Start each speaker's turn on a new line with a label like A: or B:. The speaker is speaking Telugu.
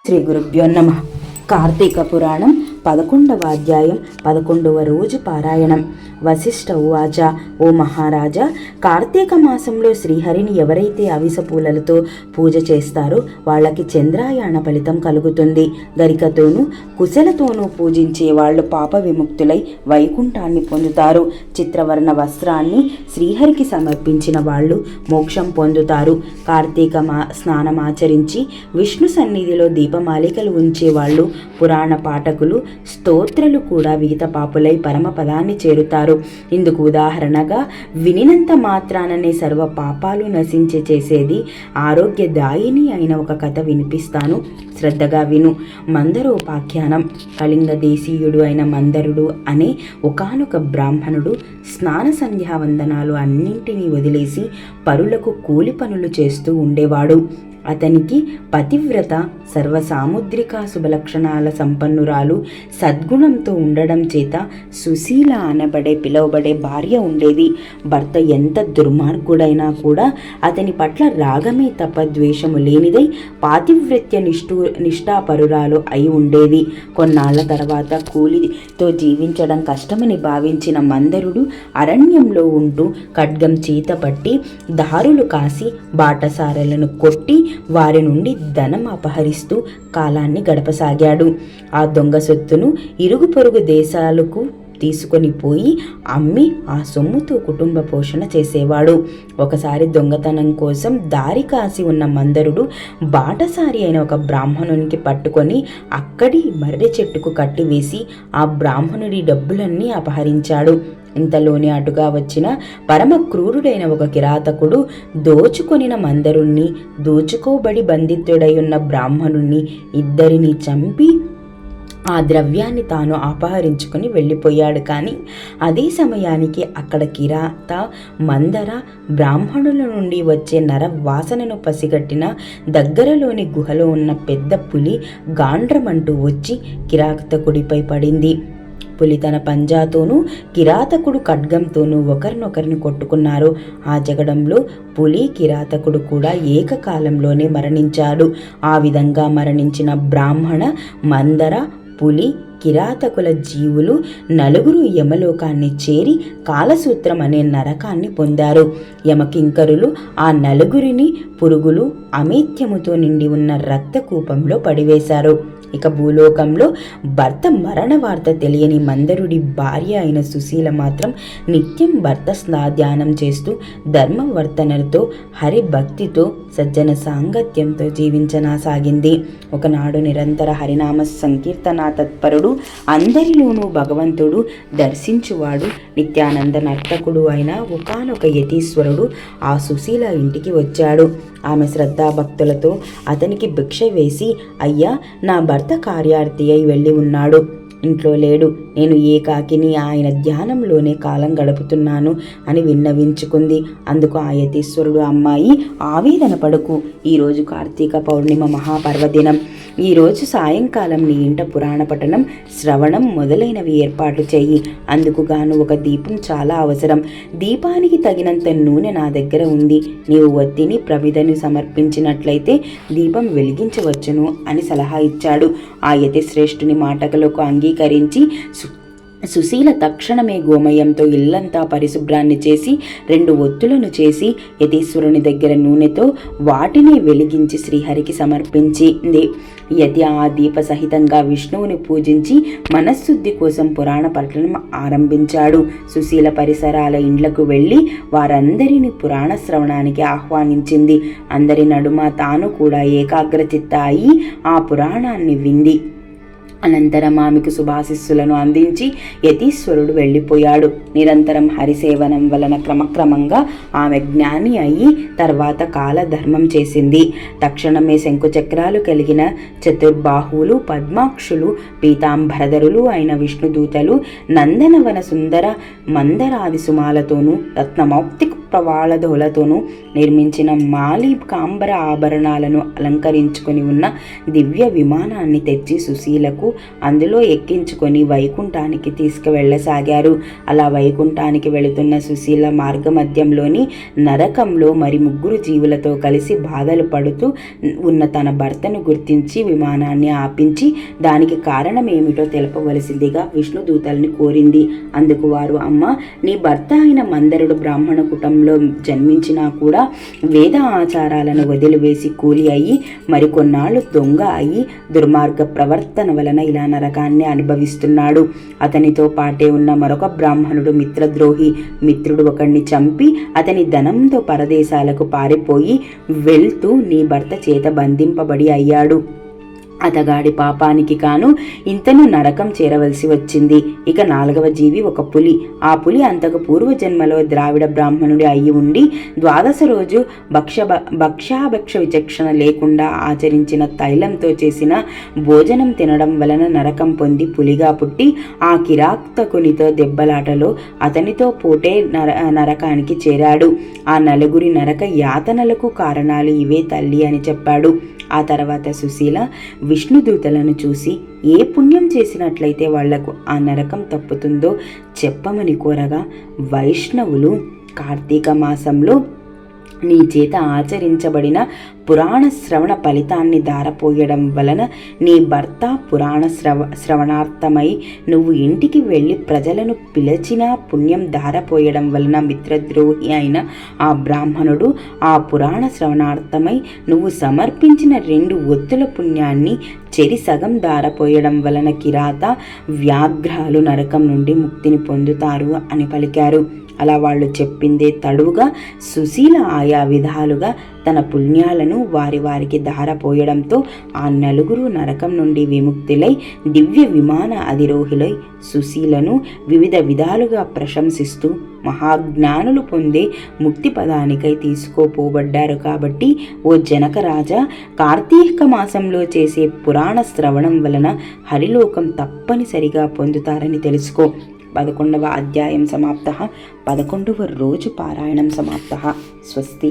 A: శ్రీ గురుభ్యో నమః. కార్తీక పురాణం 11వ అధ్యాయం 11వ రోజు పారాయణం. వశిష్ఠ ఉవాచ, ఓ మహారాజా, కార్తీక మాసంలో శ్రీహరిని ఎవరైతే అవిస పూలలతో పూజ చేస్తారో వాళ్ళకి చంద్రాయణ ఫలితం కలుగుతుంది. గరికతోనూ కుశలతోనూ పూజించే వాళ్ళు పాప విముక్తులై వైకుంఠాన్ని పొందుతారు. చిత్రవర్ణ వస్త్రాన్ని శ్రీహరికి సమర్పించిన వాళ్ళు మోక్షం పొందుతారు. కార్తీక స్నానమాచరించి విష్ణు సన్నిధిలో దీపమాలికలు ఉంచేవాళ్ళు, పురాణ పాఠకులు, స్తోత్రలు కూడా విహిత పాపులై పరమపదాన్ని చేరుతారు. ఇందుకు ఉదాహరణగా వినినంత మాత్రాననే సర్వ పాపాలు నశించే చేసేది ఆరోగ్యదాయిని అయిన ఒక కథ వినిపిస్తాను, శ్రద్ధగా విను. మందరోపాఖ్యానం. కళింగ దేశీయుడు అయిన మందరుడు అనే ఒకానొక బ్రాహ్మణుడు స్నాన సంధ్యావందనాలు అన్నింటినీ వదిలేసి పరులకు కూలి పనులు చేస్తూ ఉండేవాడు. అతనికి పతివ్రత, సర్వసాముద్రిక శుభలక్షణాల సంపన్నురాలు, సద్గుణంతో ఉండడం చేత సుశీల అనబడే పిలువబడే భార్య ఉండేది. భర్త ఎంత దుర్మార్గుడైనా కూడా అతని పట్ల రాగమే తప్ప ద్వేషము లేనిదై పాతివ్రత్య నిష్ఠాపరురాలు అయి ఉండేది. కొన్నాళ్ల తర్వాత కూలితో జీవించడం కష్టమని భావించిన మందరుడు అరణ్యంలో ఉంటూ ఖడ్గం చేత పట్టి దారులు కాసి బాటసారలను కొట్టి వారి నుండి ధనం అపహరిస్తూ కాలాన్ని గడపసాగాడు. ఆ దొంగ సొత్తును ఇరుగు పొరుగు దేశాలకు తీసుకొని పోయి అమ్మి ఆ సొమ్ముతో కుటుంబ పోషణ చేసేవాడు. ఒకసారి దొంగతనం కోసం దారి కాసి ఉన్న మందరుడు బాటసారి అయిన ఒక బ్రాహ్మణునికి పట్టుకొని అక్కడి మర్రి చెట్టుకు కట్టివేసి ఆ బ్రాహ్మణుడి డబ్బులన్నీ అపహరించాడు. ఇంతలోనే అటుగా వచ్చిన పరమ క్రూరుడైన ఒక కిరాతకుడు దోచుకొనిన మందరుణ్ణి, దోచుకోబడి బంధితుడై ఉన్న బ్రాహ్మణుణ్ణి ఇద్దరిని చంపి ఆ ద్రవ్యాన్ని తాను అపహరించుకొని వెళ్ళిపోయాడు. కానీ అదే సమయానికి అక్కడ కిరాత, మందర బ్రాహ్మణుల నుండి వచ్చే నర వాసనను పసిగట్టిన దగ్గరలోని గుహలో ఉన్న పెద్ద పులి గాండ్రమంటూ వచ్చి కిరాతకుడిపై పడింది. పులి తన పంజాతోనూ కిరాతకుడు ఖడ్గంతోనూ ఒకరినొకరిని కొట్టుకున్నారు. ఆ జగడంలో పులి, కిరాతకుడు కూడా ఏకకాలంలోనే మరణించాడు. ఆ విధంగా మరణించిన బ్రాహ్మణ, మందర, పులి, కిరాతకుల జీవులు నలుగురు యమలోకాన్ని చేరి కాలసూత్రం అనే నరకాన్ని పొందారు. యమకింకరులు ఆ నలుగురిని పురుగులు, అమేత్యముతో నిండి ఉన్న రక్తకూపంలో పడివేశారు. ఇక భూలోకంలో భర్త మరణ వార్త తెలియని మందరుడి భార్య అయిన సుశీల మాత్రం నిత్యం భర్త ధ్యానం చేస్తూ ధర్మవర్తనలతో, హరిభక్తితో, సజ్జన సాంగత్యంతో జీవించనాసాగింది. ఒకనాడు నిరంతర హరినామ సంకీర్తన తత్పరుడు, అందరిలోనూ భగవంతుడు దర్శించువాడు, నిత్యానంద నర్తకుడు అయిన ఒకానొక యతీశ్వరుడు ఆ సుశీల ఇంటికి వచ్చాడు. ఆమె శ్రద్ధాభక్తులతో అతనికి భిక్ష వేసి, అయ్యా, నా భర్త కార్యార్థి అయి వెళ్ళి ఉన్నాడు, ఇంట్లో లేడు, నేను ఏకాకిని ఆయన ధ్యానంలోనే కాలం గడుపుతున్నాను అని విన్నవించుకుంది. అందుకు ఆ యతీశ్వరుడు, అమ్మాయి, ఆవేదన పడకు, ఈరోజు కార్తీక పౌర్ణిమ మహాపర్వదినం. ఈరోజు సాయంకాలం నీ ఇంట పురాణ పఠనం, శ్రవణం మొదలైనవి ఏర్పాటు చెయ్యి. అందుకు గాను ఒక దీపం చాలా అవసరం. దీపానికి తగినంత నూనె నా దగ్గర ఉంది. నీవు ఒత్తిని, ప్రమిదను సమర్పించినట్లయితే దీపం వెలిగించవచ్చును అని సలహా ఇచ్చాడు. ఆ యతిశ్రేష్ఠుని మాటలకు అంగీకరించి సుశీల తక్షణమే గోమయంతో ఇల్లంతా పరిశుభ్రాన్ని చేసి 2 ఒత్తులను చేసి యతీశ్వరుని దగ్గర నూనెతో వాటిని వెలిగించి శ్రీహరికి సమర్పించింది. యతి ఆ దీప సహితంగా విష్ణువుని పూజించి మనశ్శుద్ధి కోసం పురాణ పఠనం ఆరంభించాడు. సుశీల పరిసరాల ఇండ్లకు వెళ్ళి వారందరినీ పురాణ శ్రవణానికి ఆహ్వానించింది. అందరి నడుమ తాను కూడా ఏకాగ్రచిత్త అయి ఆ పురాణాన్ని వింది. అనంతరం ఆమెకు శుభాశిస్సులను అందించి యతీశ్వరుడు వెళ్ళిపోయాడు. నిరంతరం హరిసేవనం వలన క్రమక్రమంగా ఆమె జ్ఞాని అయి తర్వాత కాలధర్మం చేసింది. తక్షణమే శంకుచక్రాలు కలిగిన చతుర్బాహువులు, పద్మాక్షులు, పీతాంబరధరులు అయిన విష్ణుదూతలు నందనవన సుందర మందరాది సుమాలతోనూ రత్నమౌక్తిక ప్రవాళధులతోనూ నిర్మించిన మాలి కాంబర ఆభరణాలను అలంకరించుకొని ఉన్న దివ్య విమానాన్ని తెచ్చి సుశీలకు అందులో ఎక్కించుకొని వైకుంఠానికి తీసుకువెళ్ళసాగారు. అలా వైకుంఠానికి వెళుతున్న సుశీల మార్గమధ్యంలోని నరకంలో మరి 3 జీవులతో కలిసి బాధలు పడుతూ ఉన్న తన భర్తను గుర్తించి విమానాన్ని ఆపించి దానికి కారణం ఏమిటో తెలపవలసిందిగా విష్ణుదూతల్ని కోరింది. అందుకు వారు, అమ్మ, నీ భర్త అయిన మందరుడు బ్రాహ్మణ కుటుంబంలో జన్మించినా కూడా వేద ఆచారాలను వదిలివేసి కూలి అయ్యి మరికొన్నాళ్ళు దొంగ అయ్యి దుర్మార్గ ప్రవర్తన వలన ఇలా నరకాన్ని అనుభవిస్తున్నాడు. అతనితో పాటే ఉన్న మరొక బ్రాహ్మణుడు మిత్రద్రోహి. మిత్రుడు ఒకడిని చంపి అతని ధనంతో పరదేశాలకు పారిపోయి వెళ్తూ నీ భర్త చేత బంధింపబడి అయ్యాడు. అతగాడి పాపానికి కాను ఇంతను నరకం చేరవలసి వచ్చింది. ఇక 4వ జీవి ఒక పులి. ఆ పులి అంతకు పూర్వజన్మలో ద్రావిడ బ్రాహ్మణుడి అయి ఉండి ద్వాదశ రోజు భక్ష్యాభక్ష విచక్షణ లేకుండా ఆచరించిన తైలంతో చేసిన భోజనం తినడం వలన నరకం పొంది పులిగా పుట్టి ఆ కిరాతకునితో దెబ్బలాటలో అతనితో పోటే నరకానికి చేరాడు. ఆ 4 నరక యాతనలకు కారణాలు ఇవే తల్లి అని చెప్పాడు. ఆ తర్వాత సుశీల విష్ణుదూతలను చూసి ఏ పుణ్యం చేసినట్లయితే వాళ్లకు ఆ నరకం తప్పుతుందో చెప్పమని కోరగా, వైష్ణవులు కార్తీక మాసంలో నీ చేత ఆచరించబడిన పురాణ శ్రవణ ఫలితాన్ని ధారపోయడం వలన నీ భర్త పురాణ శ్రవణార్థమై నువ్వు ఇంటికి వెళ్ళి ప్రజలను పిలిచిన పుణ్యం ధారపోయడం వలన మిత్రద్రోహి అయిన ఆ బ్రాహ్మణుడు ఆ పురాణ శ్రవణార్థమై నువ్వు సమర్పించిన 2 ఒత్తుల పుణ్యాన్ని చెరి సగం ధారపోయడం వలన కిరాత వ్యాఘ్రాలు నరకం నుండి ముక్తిని పొందుతారు అని పలికారు. అలా వాళ్ళు చెప్పిందే తడువుగా సుశీల ఆయా విధాలుగా తన పుణ్యాలను వారికి ధారపోయడంతో ఆ 4 నరకం నుండి విముక్తులై దివ్య విమాన అధిరోహిలై సుశీలను వివిధ విధాలుగా ప్రశంసిస్తూ మహాజ్ఞానులు పొందే ముక్తి పదానికై తీసుకోపోబడ్డారు. కాబట్టి ఓ జనకరాజా, కార్తీక మాసంలో చేసే పురాణ శ్రవణం వలన హరిలోకం తప్పనిసరిగా పొందుతారని తెలుసుకో. 11వ అధ్యాయం సమాప్తః. 11వ రోజు పారాయణం సమాప్తః. స్వస్తి.